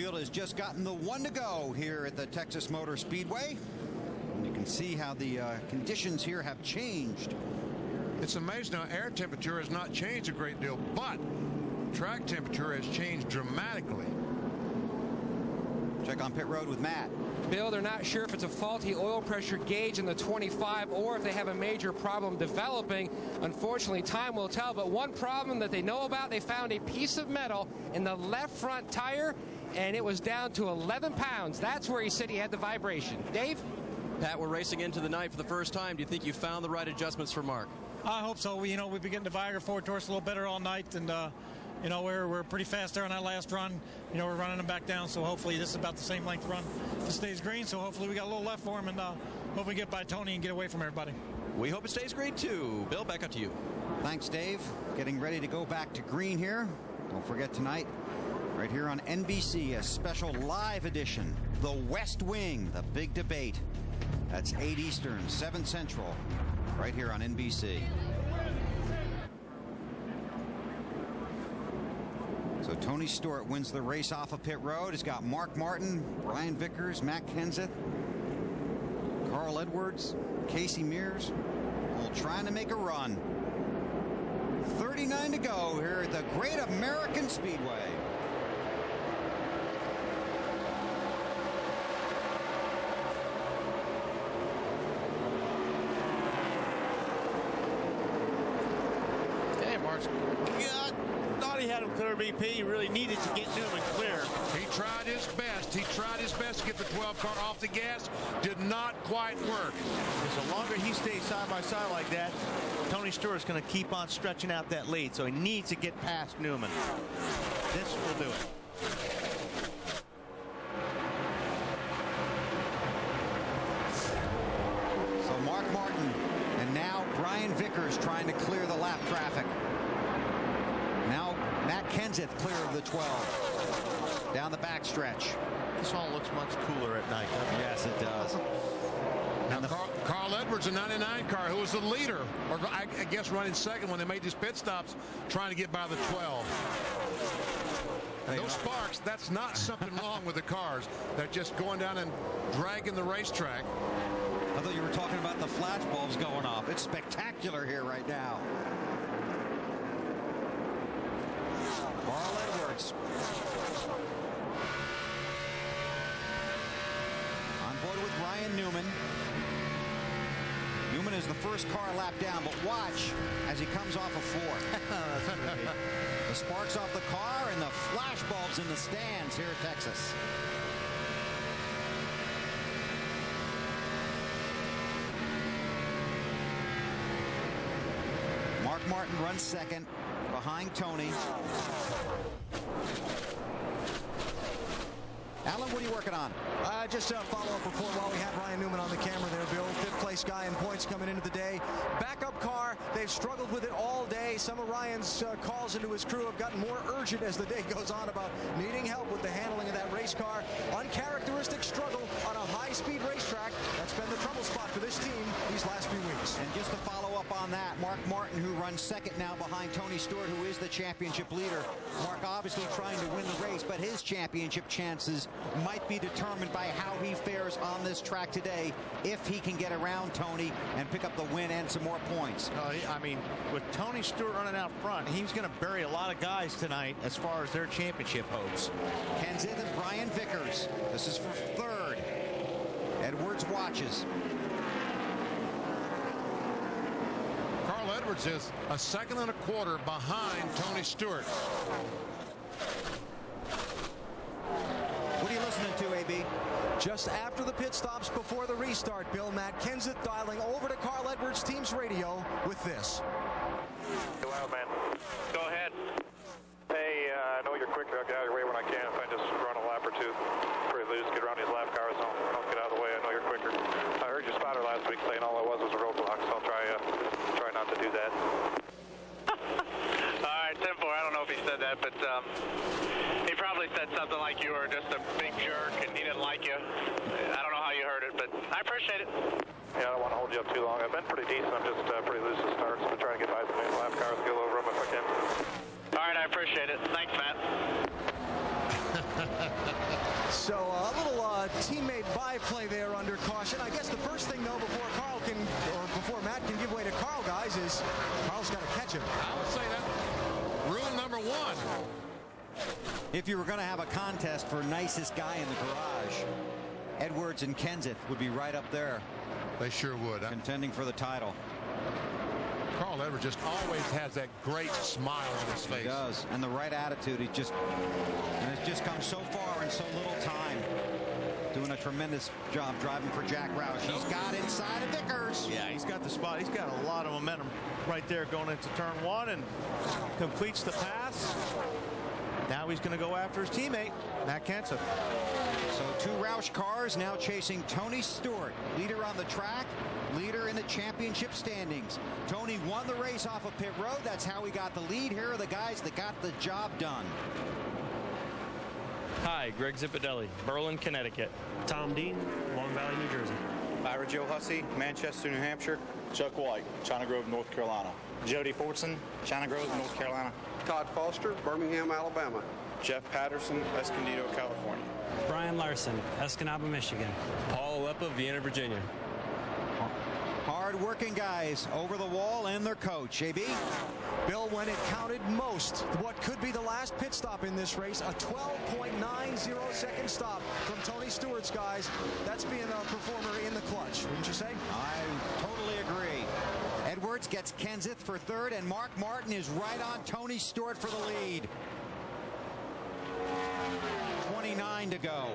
field has just gotten the one to go here at the Texas Motor Speedway. And you can see how the conditions here have changed. It's amazing how air temperature has not changed a great deal, but track temperature has changed dramatically. Check on pit road with Matt. Bill, they're not sure if it's a faulty oil pressure gauge in the 25 or if they have a major problem developing. Unfortunately, time will tell. But one problem that they know about, they found a piece of metal in the left front tire, and it was down to 11 pounds. That's where he said he had the vibration. Dave? Pat, we're racing into the night for the first time. Do you think you found the right adjustments for Mark? I hope so. We've been getting the Viagra forward to us a little better all night, and we're pretty fast there on that last run. We're running them back down, so hopefully this is about the same length run. It stays green, so hopefully we got a little left for him, and hope we get by Tony and get away from everybody. We hope it stays green too. Bill, back up to you. Thanks, Dave. Getting ready to go back to green here. Don't forget tonight, right here on NBC, a special live edition, The West Wing, the big debate. That's 8 Eastern, 7 Central, right here on NBC. So Tony Stewart wins the race off of pit road. He's got Mark Martin, Brian Vickers, Matt Kenseth, Carl Edwards, Casey Mears, all trying to make a run. 39 to go here at the Great American Speedway. He had him clear BP. He really needed to get Newman clear. He tried his best. He tried his best to get the 12 car off the gas. Did not quite work. And the longer he stays side by side like that, Tony Stewart's going to keep on stretching out that lead. So he needs to get past Newman. This will do it. So Mark Martin and now Brian Vickers trying to clear the lap traffic. Now Matt Kenseth clear of the 12 down the backstretch. This all looks much cooler at night, doesn't it? Yes, it does. And Carl Edwards, a 99 car, who was the leader, or I guess running second when they made these pit stops, trying to get by the 12. And those sparks, that's not something wrong with the cars. They're just going down and dragging the racetrack. I thought you were talking about the flash bulbs going off. It's spectacular here right now. Carl Edwards on board with Ryan Newman. Newman is the first car lap down, but watch as he comes off of 4. The sparks off the car and the flash bulbs in the stands here at Texas. Mark Martin runs second behind Tony. Alan, what are you working on? Just a follow-up report while we have Ryan Newman on the camera there, Bill. Fifth place guy in points coming into the day. Backup car, they've struggled with it all day. Some of Ryan's calls into his crew have gotten more urgent as the day goes on about needing help with the handling of that race car. Uncharacteristic struggle on a high-speed racetrack. That's been the trouble spot for this team these last few weeks. And just to follow up on that, Mark Martin, who runs second now behind Tony Stewart, who is the championship leader. Mark obviously trying to win the race, but his championship chances might be determined by how he fares on this track today, if he can get around Tony and pick up the win and some more points. I mean, with Tony Stewart running out front, he's going to bury a lot of guys tonight as far as their championship hopes. Kenseth and Brian Vickers. This is for third. Edwards watches. Carl Edwards is a second and a quarter behind Tony Stewart. What are you listening to, AB? Just after the pit stops before the restart, Bill, Matt Kenseth dialing over to Carl Edwards' team's radio with this. Hey, Wild Man. Go ahead. Hey, I know you're quick. I'll get out of your way when I can. If I just run a lap or two, pretty loose, get around these lap cars, I'll get out of the way. I know you're quicker. I heard your spotter last week saying all it was a roadblock, so I'll try not to do that. All right, 10-4. I don't know if he said that, but he probably said something like you were just a big jerk and he didn't like you. I don't know how you heard it, but I appreciate it. Yeah, I don't want to hold you up too long. I've been pretty decent. I'm just pretty loose to start, so I'm trying to get by some new lap cars, get over them if I can. All right, I appreciate it. Thanks, Matt. teammate byplay there under caution. I guess the first thing, though, before Matt can give way to Carl, guys, is Carl's got to catch him. I would say that rule number one. If you were going to have a contest for nicest guy in the garage, Edwards and Kenseth would be right up there. They sure would. Contending for the title. Carl Edwards just always has that great smile on his face. He does, and the right attitude. It's just come so far in so little time. Doing a tremendous job driving for Jack Roush. He's got inside of Vickers. Yeah, he's got the spot. He's got a lot of momentum right there going into turn one and completes the pass. Now he's going to go after his teammate, Matt Kenseth. So two Roush cars now chasing Tony Stewart, leader on the track, leader in the championship standings. Tony won the race off of pit road. That's how he got the lead. Here are the guys that got the job done. Hi, Greg Zipadelli, Berlin, Connecticut. Tom Dean, Long Valley, New Jersey. Ira Joe Hussey, Manchester, New Hampshire. Chuck White, China Grove, North Carolina. Jody Fortson, China Grove, North Carolina. Todd Foster, Birmingham, Alabama. Jeff Patterson, Escondido, California. Brian Larson, Escanaba, Michigan. Paul Aleppa, Vienna, Virginia. Hard-working guys over the wall and their coach. AB? Bill, when it counted most, what could be the last pit stop in this race, a 12.90 second stop from Tony Stewart's guys. That's being a performer in the clutch, wouldn't you say? I totally agree. Edwards gets Kenseth for third, and Mark Martin is right on Tony Stewart for the lead. 29 to go.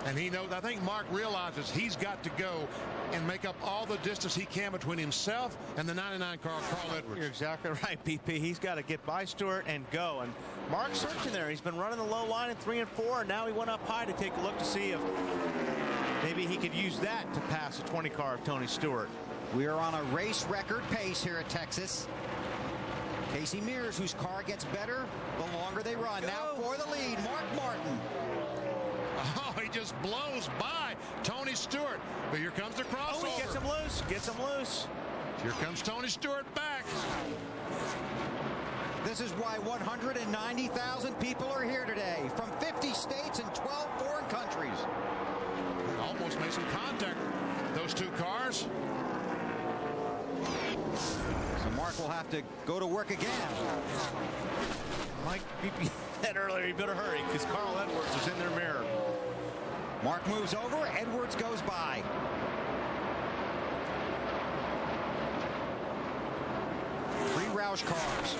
And he knows, I think Mark realizes he's got to go and make up all the distance he can between himself and the 99 car, Carl Edwards. You're exactly right, BP. He's got to get by Stewart and go. And Mark's searching there. He's been running the low line in 3 and 4, and now he went up high to take a look to see if maybe he could use that to pass the 20 car of Tony Stewart. We are on a race record pace here at Texas. Casey Mears, whose car gets better the longer they run. Now for the lead, Mark Martin. Oh, he just blows by Tony Stewart. But here comes the crossover. Oh, he gets him loose. Gets him loose. Here comes Tony Stewart back. This is why 190,000 people are here today from 50 states and 12 foreign countries. Almost made some contact, those two cars. So Mark will have to go to work again. Mike BP said earlier, he better hurry because Carl Edwards is in their mirror. Mark moves over. Edwards goes by. Three Roush cars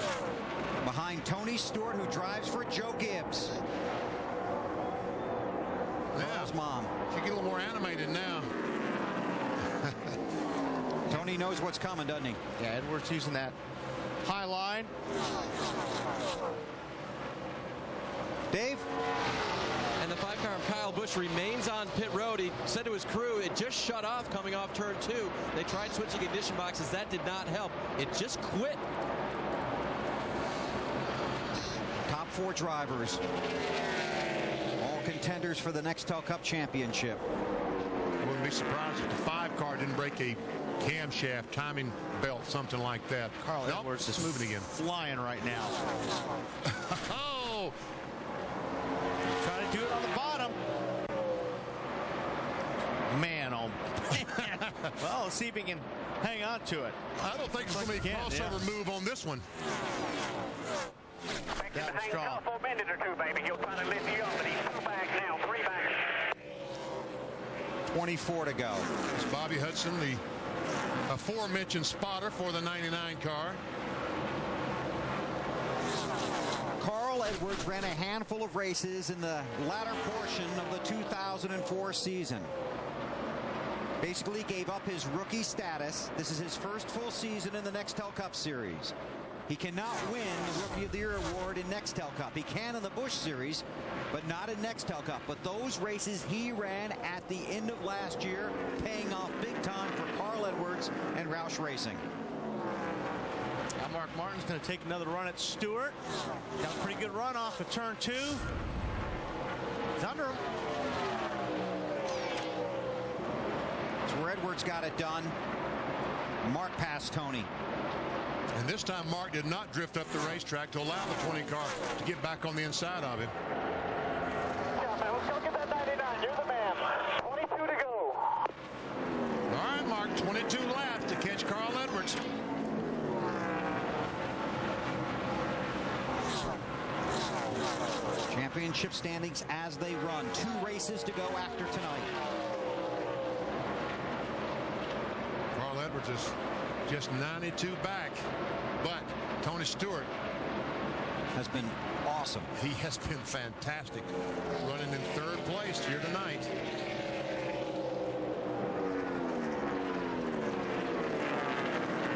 behind Tony Stewart, who drives for Joe Gibbs. Carl's mom. She get a little more animated now. Tony knows what's coming, doesn't he? Yeah, Edwards using that high line. Dave? And the 5-car of Kyle Busch remains on pit road. He said to his crew it just shut off coming off turn 2. They tried switching ignition boxes. That did not help. It just quit. Top 4 drivers. All contenders for the NEXTEL Cup Championship. I wouldn't be surprised if the 5-car didn't break a camshaft, timing belt, something like that. Carl Edwards is moving again. Flying right now. Oh! Trying to do it on the bottom. Man, oh man. Well, let's see if he can hang on to it. I don't think it's going to be a crossover move on this one. That was strong. For a minute or two, baby. He'll try to lift you up, but he's 2 back now, 3 back. 24 to go. It's Bobby Hudson, the aforementioned spotter for the 99 car. Carl Edwards ran a handful of races in the latter portion of the 2004 season. Basically gave up his rookie status. This is his first full season in the NEXTEL Cup Series. He cannot win the Rookie of the Year award in NEXTEL Cup. He can in the Busch Series, but not in NEXTEL Cup. But those races he ran at the end of last year, paying off big time for Carl Edwards and Roush Racing. Now Mark Martin's going to take another run at Stewart. Got a pretty good run off of turn 2. He's under him. That's where Edwards got it done. Mark passed Tony. And this time Mark did not drift up the racetrack to allow the 20 car to get back on the inside of him. Yeah, man, let's go get that 99 Championship standings as they run. 2 races to go after tonight. Carl Edwards is just 92 back, but Tony Stewart has been awesome. He has been fantastic, running in 3rd place here tonight.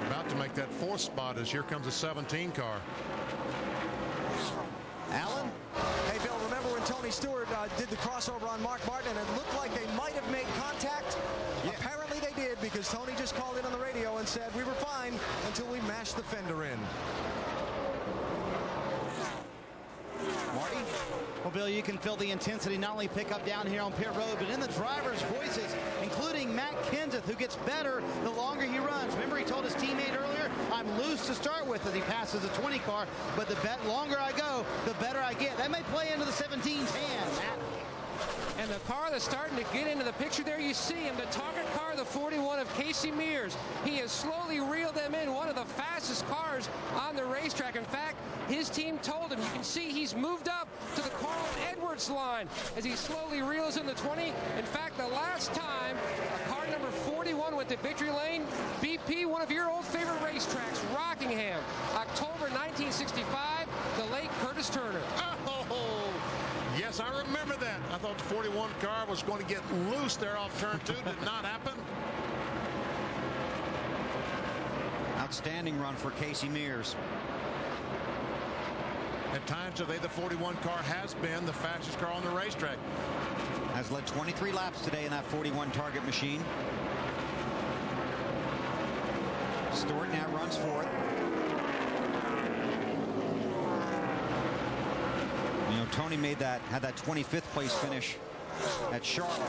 About to make that 4th spot as here comes a 17 car. Alan? Hey, Bill, remember when Tony Stewart did the crossover on Mark Martin and it looked like they might have made contact? Yeah. Apparently they did, because Tony just called in on the radio and said we were fine until we mashed the fender in. Marty? Well, Bill, you can feel the intensity not only pick up down here on pit road, but in the drivers' voices, including Matt Kenseth, who gets better the longer he runs. Remember, he told his teammate earlier, I'm loose to start with as he passes the 20 car, but the longer I go, the better I get. That may play into the 17's hand, Matt. And the car that's starting to get into the picture there, you see him, the target car, the 41 of Casey Mears. He has slowly reeled them in, one of the fastest cars on the racetrack. In fact, his team told him, you can see he's moved up to the Carl Edwards line as he slowly reels in the 20. In fact, the last time a car number 41 went to victory lane, BP, one of your old favorite racetracks, Rockingham, October 1965, the late Curtis Turner. Oh, yes, I remember that. I thought the 41 car was going to get loose there off turn 2. Did not happen. Outstanding run for Casey Mears. At times today, the 41 car has been the fastest car on the racetrack. Has led 23 laps today in that 41 target machine. Stewart now runs 4th. You know, Tony had that 25th place finish at Charlotte.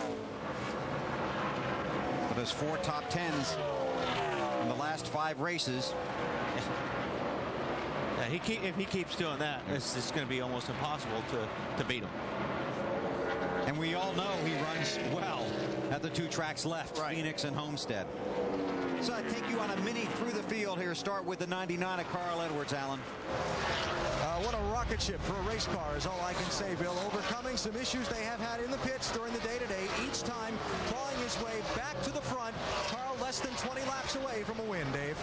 With those 4 top 10s in the last 5 races. Yeah, if he keeps doing that, it's going to be almost impossible to beat him. And we all know he runs well at the 2 tracks left, right. Phoenix and Homestead. So I take you on a mini through the field here. Start with the 99 of Carl Edwards, Alan. What a rocket ship for a race car is all I can say, Bill. Overcoming some issues they have had in the pits during the day today. Each time clawing his way back to the front. Carl less than 20 laps away from a win, Dave.